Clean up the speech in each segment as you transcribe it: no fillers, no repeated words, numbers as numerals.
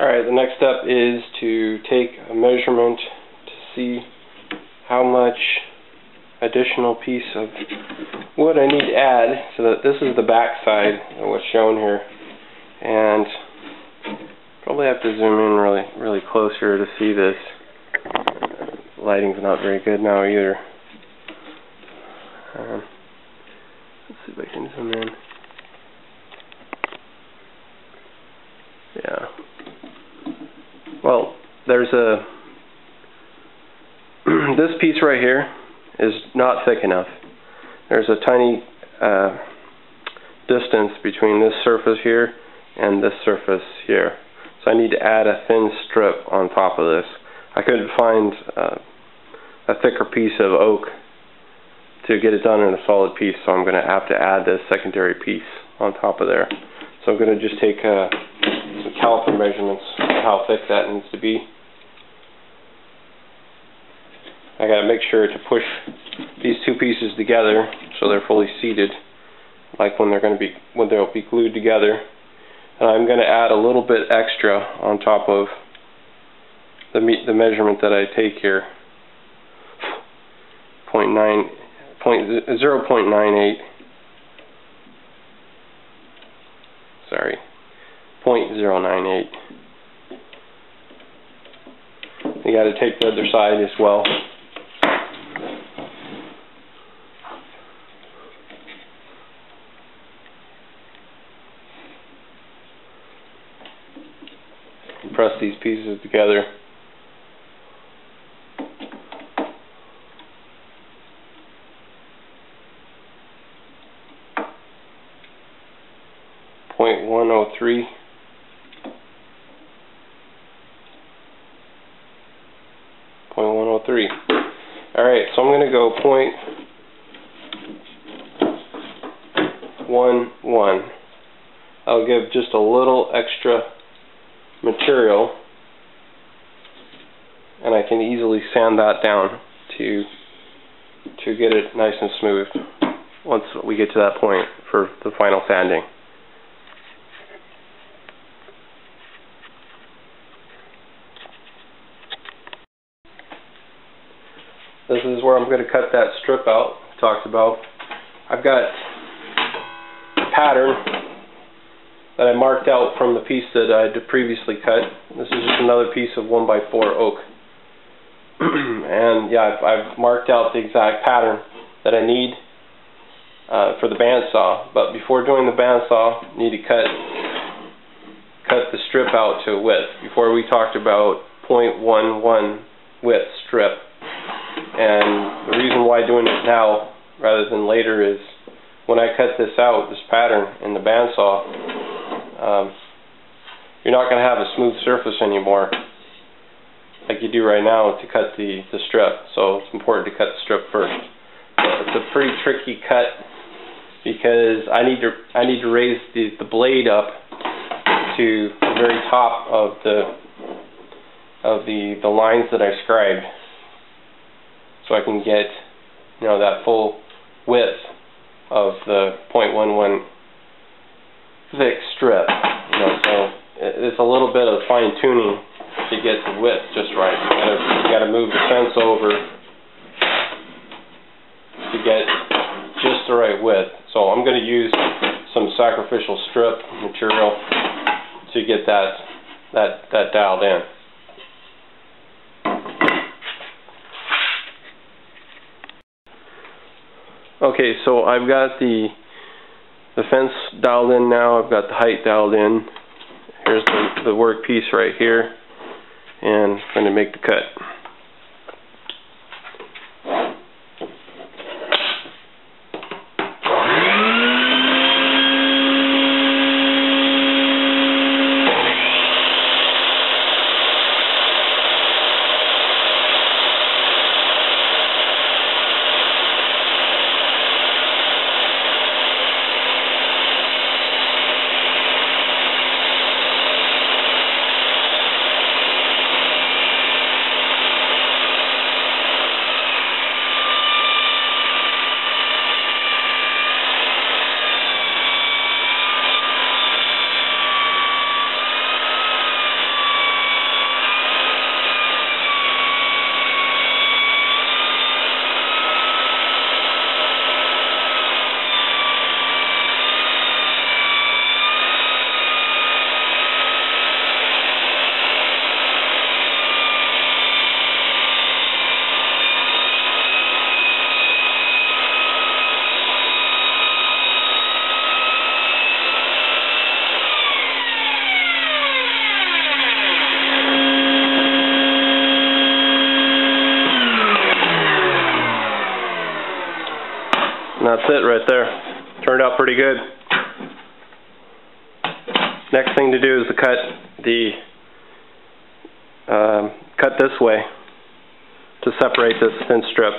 Alright, the next step is to take a measurement to see how much additional piece of wood I need to add, so that this is the back side of what's shown here, and probably have to zoom in really closer to see this. Lighting's not very good now either. Let's see if I can zoom in. Yeah. Well, there's a this piece right here is not thick enough. There's a tiny distance between this surface here and this surface here. So I need to add a thin strip on top of this. I couldn't find a thicker piece of oak to get it done in a solid piece, so I'm going to have to add this secondary piece on top of there. So I'm going to just take some caliper measurements of how thick that needs to be. I got to make sure to push these two pieces together so they're fully seated, like when they'll be glued together. And I'm going to add a little bit extra on top of the measurement that I take here, 0.98. Sorry, 0.098. You got to take the other side as well. Press these pieces together. .103. Alright, so I'm going to go .11. I'll give just a little extra material, and I can easily sand that down to get it nice and smooth once we get to that point for the final sanding. This is where I'm going to cut that strip out I talked about. I've got a pattern that I marked out from the piece that I had previously cut. This is just another piece of 1x4 oak. And yeah, I've marked out the exact pattern that I need for the bandsaw. But before doing the bandsaw, I need to cut the strip out to a width. Before we talked about .11 width strip. And the reason why doing it now rather than later is when I cut this out, this pattern in the bandsaw, you're not going to have a smooth surface anymore like you do right now to cut the strip. So it's important to cut the strip first. It's a pretty tricky cut because I need to raise the blade up to the very top of the lines that I scribed, so I can get that full width of the .11 thick strip. So it's a little bit of fine tuning to get the width just right. You got to move the fence over to get just the right width. So I'm going to use some sacrificial strip material to get that dialed in. Okay, so I've got the fence dialed in now. I've got the height dialed in. Here's the work piece right here, and I'm going to make the cut. And that's it right there. Turned out pretty good. Next thing to do is to cut this way to separate this thin strip.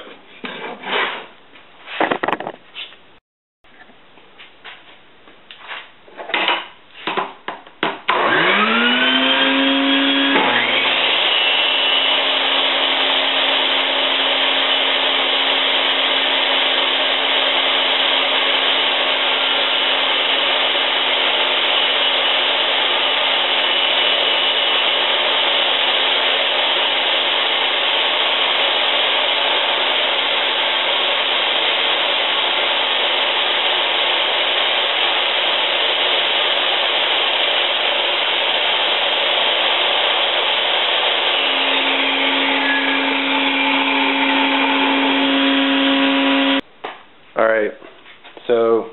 Alright, so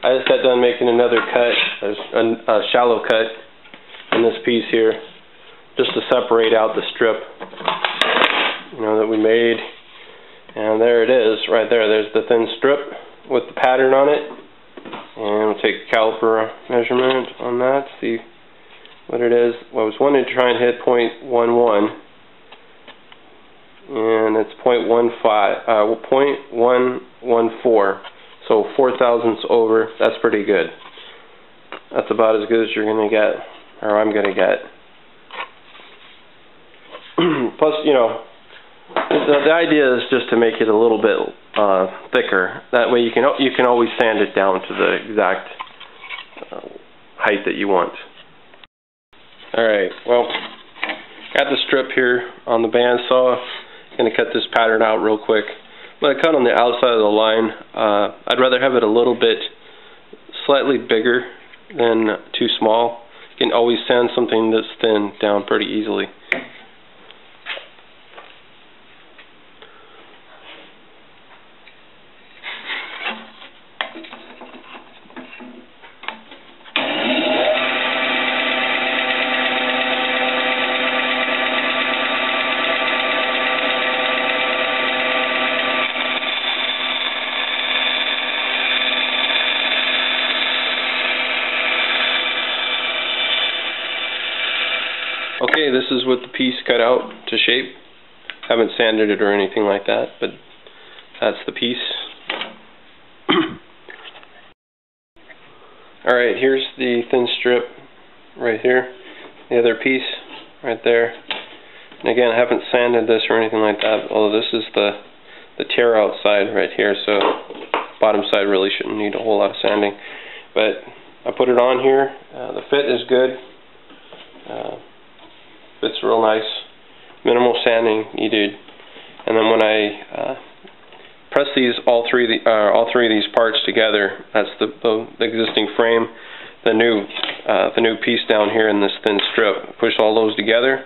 I just got done making another cut, a shallow cut in this piece here, just to separate out the strip, that we made. And there it is, right there. There's the thin strip with the pattern on it. And we'll take a caliper measurement on that, see what it is. Well, I was wanting to try and hit 0.11. And it's 0.114, so 0.04 over. That's pretty good. That's about as good as you're going to get, or I'm going to get. Plus, the idea is just to make it a little bit thicker. That way you can always sand it down to the exact height that you want. Alright, well, got the strip here on the bandsaw. Going to cut this pattern out real quick. I'm going to cut on the outside of the line. I'd rather have it a little bit slightly bigger than too small. You can always sand something that's thin down pretty easily. Okay, this is with the piece cut out to shape. Haven't sanded it or anything like that, but that's the piece. Alright, here's the thin strip right here. The other piece right there. And again, I haven't sanded this or anything like that, although this is the tear out side right here, so bottom side really shouldn't need a whole lot of sanding. But I put it on here. The fit is good. Fits real nice. Minimal sanding needed. And then when I press all three of these parts together, that's the existing frame, the new piece down here in this thin strip. Push all those together.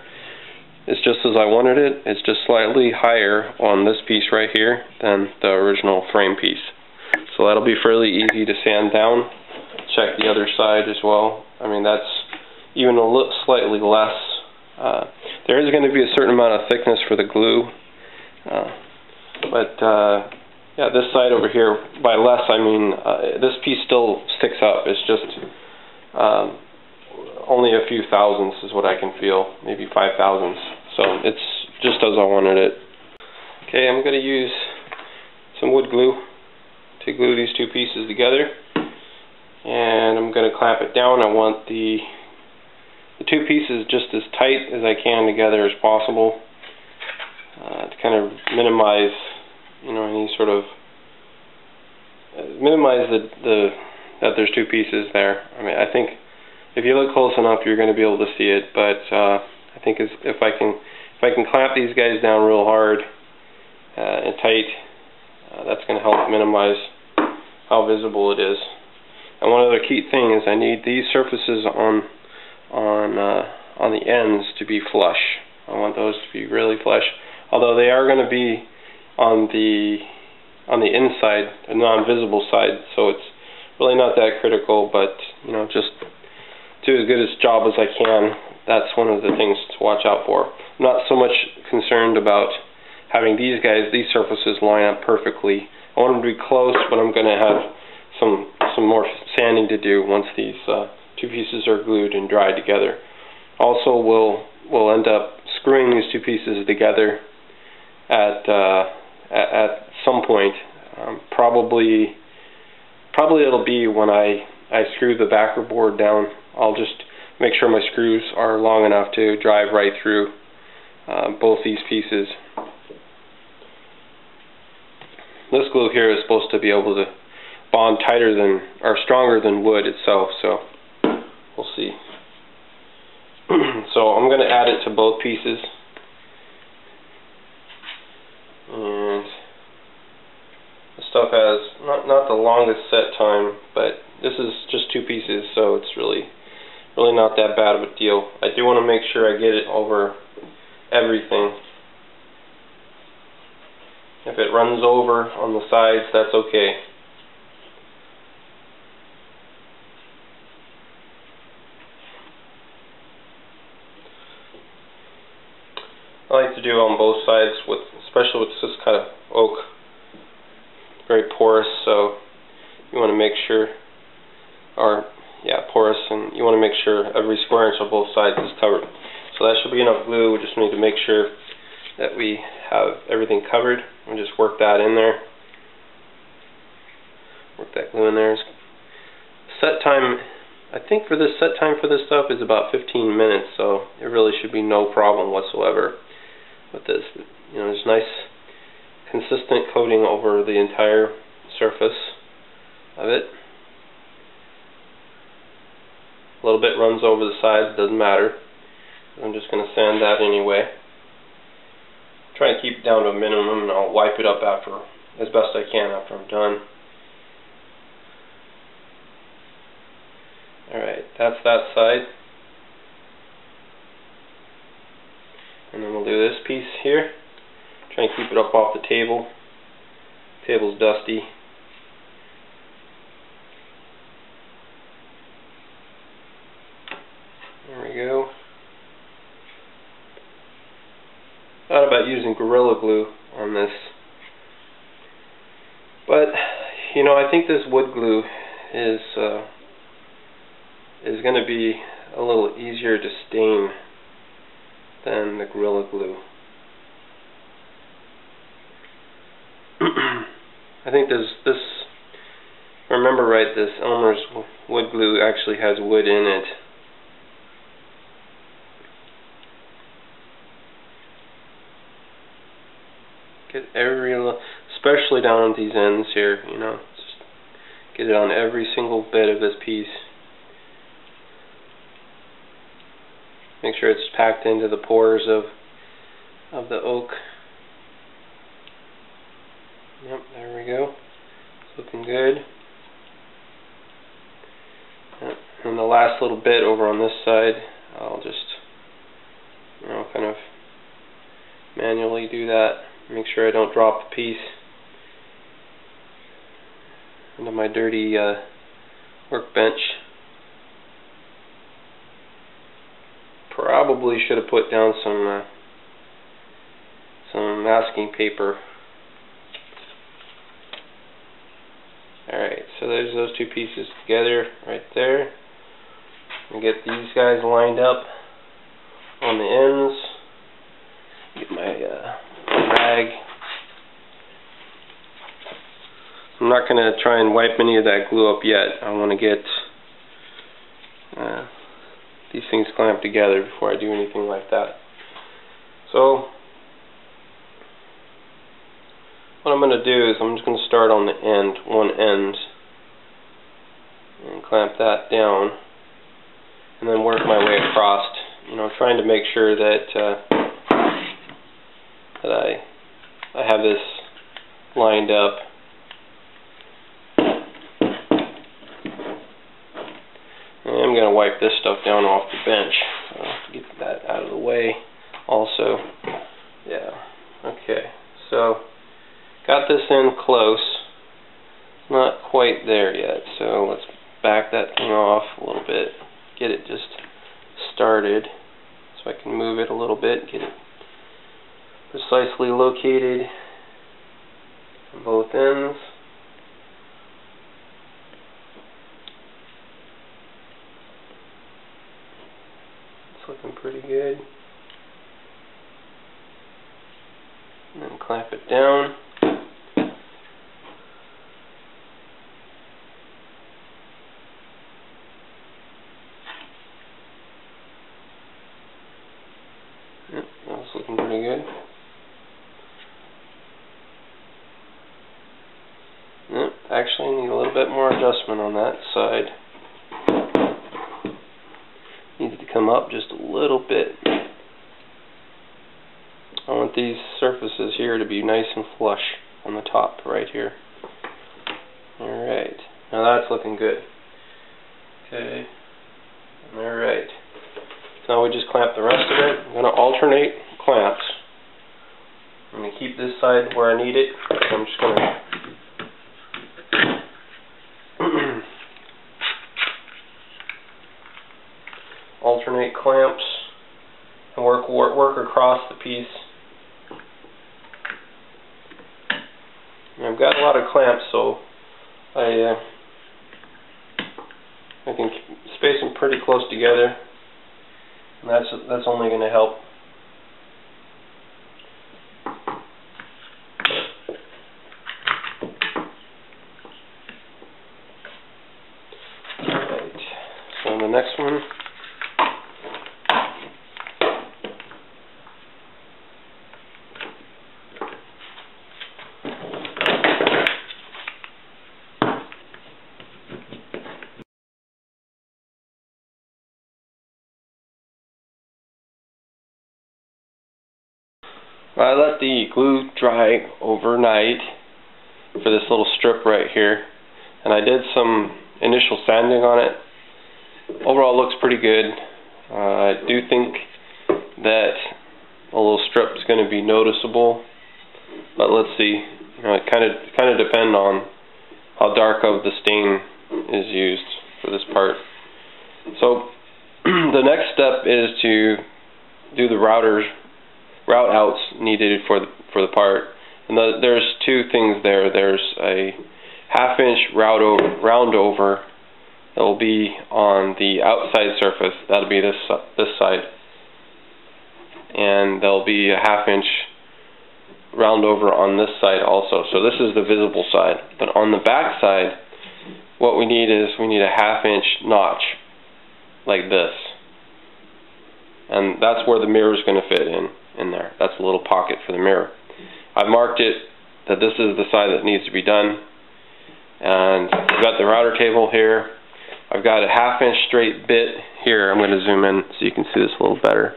It's just as I wanted it. It's just slightly higher on this piece right here than the original frame piece. So that'll be fairly easy to sand down. Check the other side as well. I mean, that's even slightly less. There is going to be a certain amount of thickness for the glue, yeah, this side over here, by less I mean this piece still sticks up. It's just only a few thousandths is what I can feel, maybe 5 thousandths. So it's just as I wanted it. Okay, I'm going to use some wood glue to glue these two pieces together, and I'm going to clamp it down. I want the two pieces just as tight as I can together as possible, to kind of minimize, any sort of minimize that there's two pieces there. I mean, I think if you look close enough, you're going to be able to see it. But I think if I can clamp these guys down real hard and tight, that's going to help minimize how visible it is. And one other key thing is I need these surfaces on the ends to be flush. I want those to be really flush, although they are going to be on the inside, the non-visible side, so it's really not that critical, but just do as good a job as I can. That's one of the things to watch out for. I'm not so much concerned about having these surfaces line up perfectly. I want them to be close, but I'm going to have some more sanding to do once these two pieces are glued and dried together. Also, we'll end up screwing these two pieces together at some point. Probably it'll be when I screw the backer board down. I'll just make sure my screws are long enough to drive right through both these pieces. This glue here is supposed to be able to bond tighter than, or stronger than wood itself, so we'll see. So I'm going to add it to both pieces, and the stuff has not the longest set time, but this is just two pieces, so it's really not that bad of a deal. I do want to make sure I get it over everything. If it runs over on the sides, that's okay. I like to do on both sides, especially with this kind of oak. Very porous, so you want to make sure, porous, and you want to make sure every square inch on both sides is covered. So that should be enough glue. We just need to make sure that we have everything covered and just work that in there. Work that glue in there. Set time, I think for this set time for this stuff is about 15 minutes, so it really should be no problem whatsoever with this. You know, there's nice consistent coating over the entire surface of it. A little bit runs over the sides, doesn't matter. I'm just going to sand that anyway. Try and keep it down to a minimum, and I'll wipe it up after, as best I can after I'm done. Alright, that's that side. And then we'll do this piece here. Try and keep it up off the table. Table's dusty. There we go. Thought about using Gorilla Glue on this, but you know, I think this wood glue is going to be a little easier to stain than the Gorilla Glue. I think this, if I remember right, this Elmer's wood glue actually has wood in it. Get every, especially down at these ends here, you know, just get it on every single bit of this piece. Make sure it's packed into the pores of the oak. Yep, there we go. It's looking good. Yep. And the last little bit over on this side, I'll just, you know, kind of manually do that. Make sure I don't drop the piece into my dirty workbench. Probably should have put down some masking paper. Alright, so there's those two pieces together right there. And get these guys lined up on the ends. Get my rag. I'm not going to try and wipe any of that glue up yet. I want to get these things clamped together before I do anything like that. So what I'm going to do is I'm just going to start on the end, one end, and clamp that down, and then work my way across. You know, trying to make sure that I have this lined up. And I'm going to wipe this stuff down off the bench, to get that out of the way also. Yeah, okay, so got this in close, not quite there yet, so let's back that thing off a little bit, get it just started, so I can move it a little bit, get it precisely located on both ends. clamp it down. Yep, that's looking pretty good. Yep, actually need a little bit more adjustment on that side. Needs to come up just a little bit. I want these surfaces here to be nice and flush on the top right here. Alright, now that's looking good. Okay, alright. Now we just clamp the rest of it. I'm going to alternate clamps. I'm going to keep this side where I need it. I'm just going to alternate clamps and work across the piece. And I've got a lot of clamps, so I can space them pretty close together, and that's only going to help. Alright, so the next one. I let the glue dry overnight for this little strip right here, and I did some initial sanding on it. Overall it looks pretty good. I do think that a little strip is going to be noticeable, but let's see. You know, it kind of depends on how dark of the stain is used for this part. So the next step is to do the route outs needed for the part, and there's two things there. There's a 1/2 inch round over that will be on the outside surface. That'll be this side, and there'll be a 1/2 inch round over on this side also. So this is the visible side, but on the back side, what we need is a 1/2 inch notch like this, and that's where the mirror is going to fit in there. That's a little pocket for the mirror. I've marked it that this is the side that needs to be done, and I've got the router table here. I've got a 1/2 inch straight bit here. I'm going to zoom in so you can see this a little better.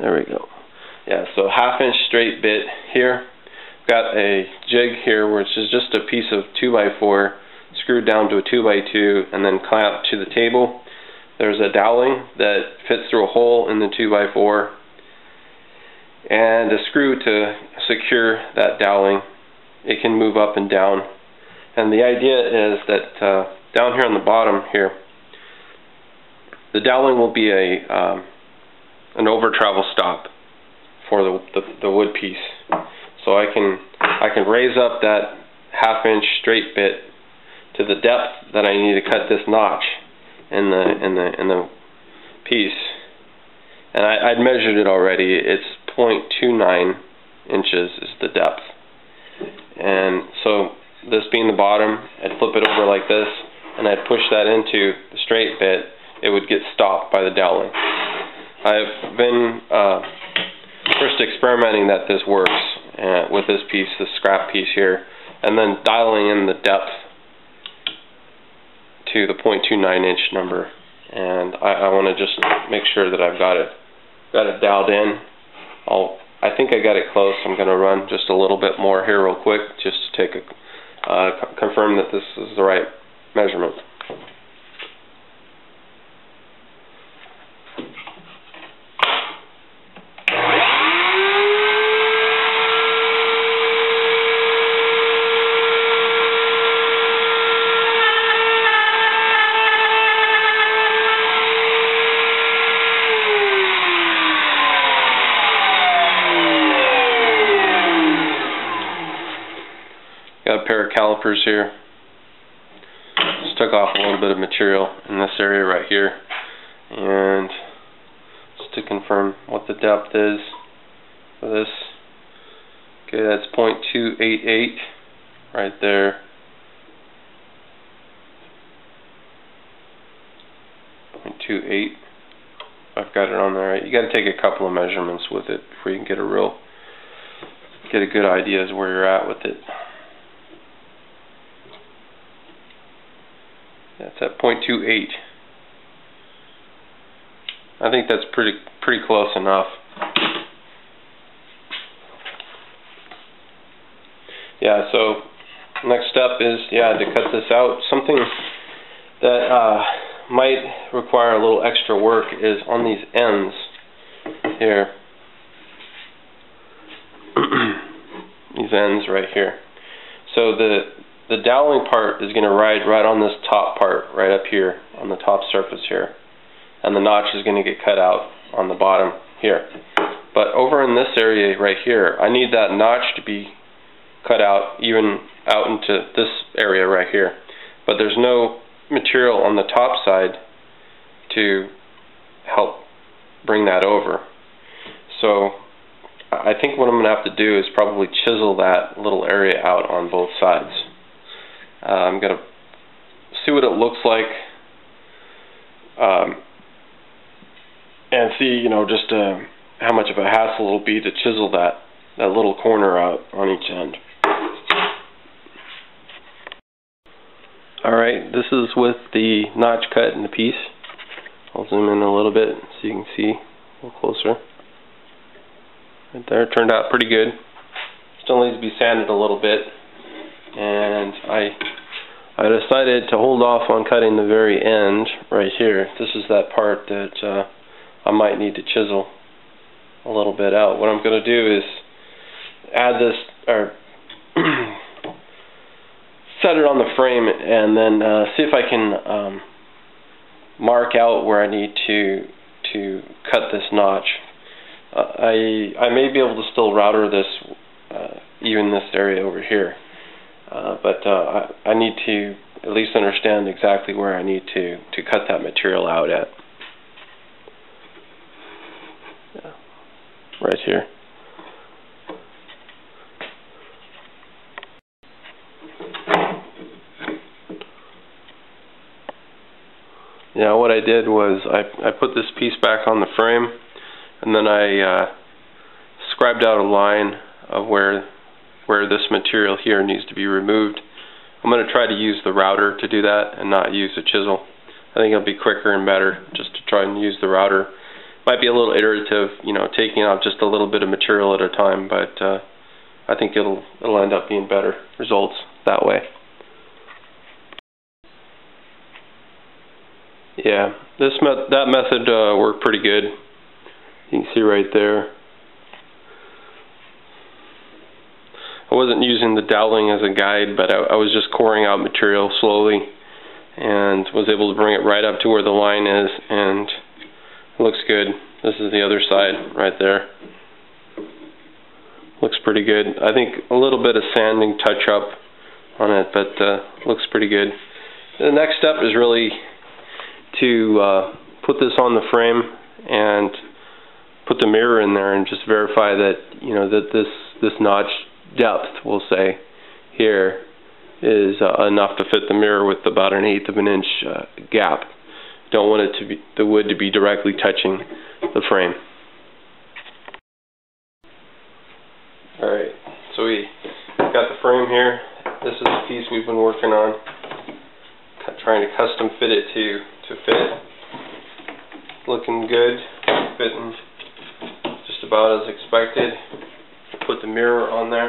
There we go. Yeah, so 1/2 inch straight bit here. Got a jig here, which is just a piece of 2x4 screwed down to a 2x2 and then clamped to the table. There's a dowling that fits through a hole in the 2x4 and a screw to secure that dowling. It can move up and down, and the idea is that down here on the bottom here, the dowling will be an over travel stop for the wood piece. So I can raise up that 1/2 inch straight bit to the depth that I need to cut this notch in the piece, and I'd measured it already. It's 0.29 inches is the depth, and so this being the bottom, I'd flip it over like this, and I'd push that into the straight bit. It would get stopped by the dowling. I've been first experimenting that this works with this piece, the scrap piece here, and then dialing in the depth to the 0.29 inch number, and I want to just make sure that I've got it dialed in. I think I got it close. I'm going to run just a little bit more here real quick just to take confirm that this is the right measurement. Got a pair of calipers here. Just took off a little bit of material in this area right here. And just to confirm what the depth is for this. Okay, that's 0.288 right there. 0.28. I've got it on there right. You got to take a couple of measurements with it before you can get a good idea as where you're at with it. That's at 0.28. I think that's pretty close enough. Yeah, so next step is to cut this out. Something that might require a little extra work is on these ends here. These ends right here. So the doweling part is going to ride right on this top part, right up here on the top surface here. And the notch is going to get cut out on the bottom here. But over in this area right here, I need that notch to be cut out even out into this area right here. But there's no material on the top side to help bring that over. So I think what I'm going to have to do is probably chisel that little area out on both sides. I'm going to see what it looks like and see, just how much of a hassle it'll be to chisel that little corner out on each end. Alright, this is with the notch cut in the piece. I'll zoom in a little bit so you can see a little closer. Right there, it turned out pretty good. Still needs to be sanded a little bit, and I decided to hold off on cutting the very end right here. This is that part that I might need to chisel a little bit out. What I'm going to do is add this, or set it on the frame, and then see if I can mark out where I need to cut this notch. I may be able to still router this, even this area over here, but I need to at least understand exactly where I need to cut that material out at. Yeah, right here. Yeah, what I did was I put this piece back on the frame, and then I scribed out a line of where this material here needs to be removed. I'm going to try to use the router to do that and not use a chisel. I think it'll be quicker and better just to try and use the router. Might be a little iterative, taking out just a little bit of material at a time, but I think it'll end up being better results that way. Yeah, that method worked pretty good. You can see right there. I wasn't using the doweling as a guide, but I was just coring out material slowly and was able to bring it right up to where the line is, and it looks good. This is the other side right there. Looks pretty good. I think a little bit of sanding touch up on it, but looks pretty good. The next step is really to put this on the frame and put the mirror in there and just verify that that this notch depth, we'll say here, is enough to fit the mirror with about 1/8 of an inch gap. Don't want it to be the wood to be directly touching the frame. All right, so we got the frame here. This is the piece we've been working on, trying to custom fit it to fit. Looking good, fitting just about as expected. Put the mirror on there.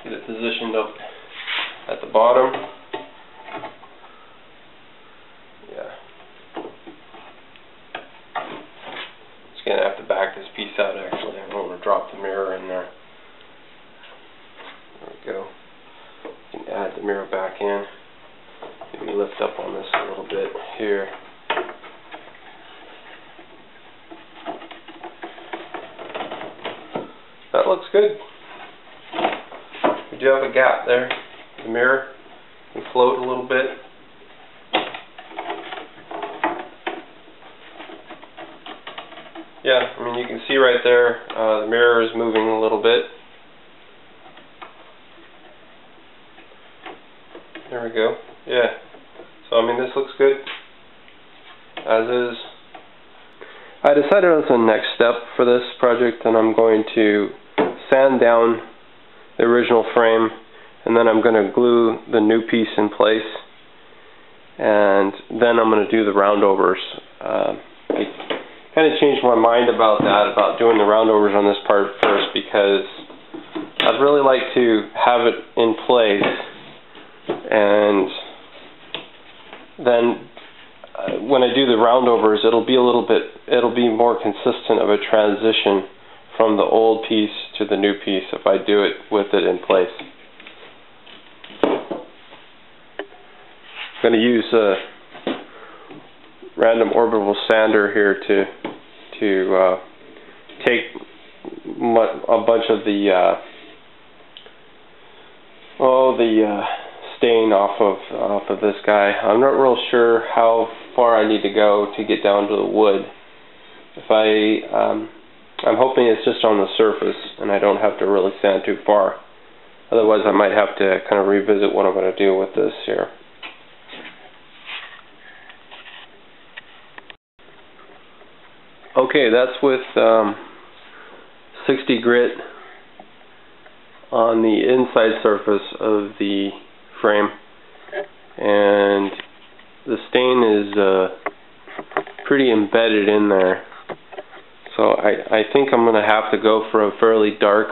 Get it positioned up at the bottom. Yeah. Just gonna have to back this piece out actually. I don't want to drop the mirror in there. There we go. You can add the mirror back in. Maybe lift up on this a little bit here. That that looks good. We do have a gap there. The mirror can float a little bit. Yeah, I mean, you can see right there, the mirror is moving a little bit. There we go. Yeah. So, I mean, this looks good, as is. I decided on the next step for this project, and I'm going to sand down the original frame, and then I'm going to glue the new piece in place, and then I'm going to do the roundovers. I kind of changed my mind about that, about doing the roundovers on this part first, because I'd really like to have it in place, and then when I do the roundovers, it'll be more consistent of a transition from the old piece to the new piece if I do it with it in place. I'm going to use a random orbital sander here to take a bunch of the stain off of this guy. I'm not real sure how far I need to go to get down to the wood. I'm hoping it's just on the surface and I don't have to really sand too far. Otherwise I might have to kind of revisit what I'm going to do with this here. Okay, that's with 60 grit on the inside surface of the frame, and the stain is pretty embedded in there, so I think I'm going to have to go for a fairly dark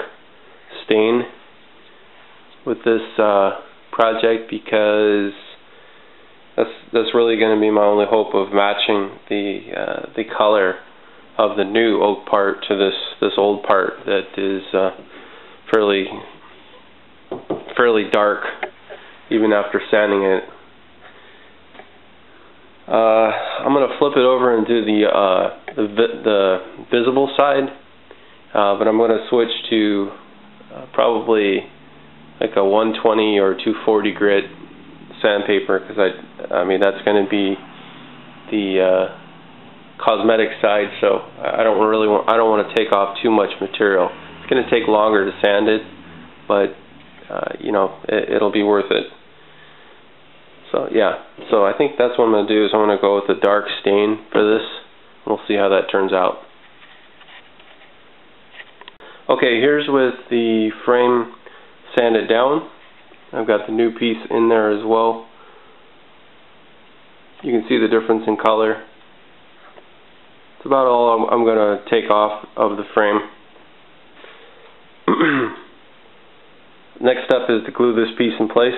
stain with this project, because that's really going to be my only hope of matching the color of the new oak part to this old part that is fairly dark even after sanding it. I'm going to flip it over and do the visible side, but I'm going to switch to probably like a 120 or 240 grit sandpaper, because I mean that's going to be the cosmetic side, so I don't want to take off too much material. It's going to take longer to sand it, but you know, it'll be worth it. So yeah, so I think that's what I'm going to do, is I'm going to go with the dark stain for this. We'll see how that turns out. Okay, here's with the frame sanded down. I've got the new piece in there as well. You can see the difference in color. It's about all I'm going to take off of the frame. Next step is to glue this piece in place.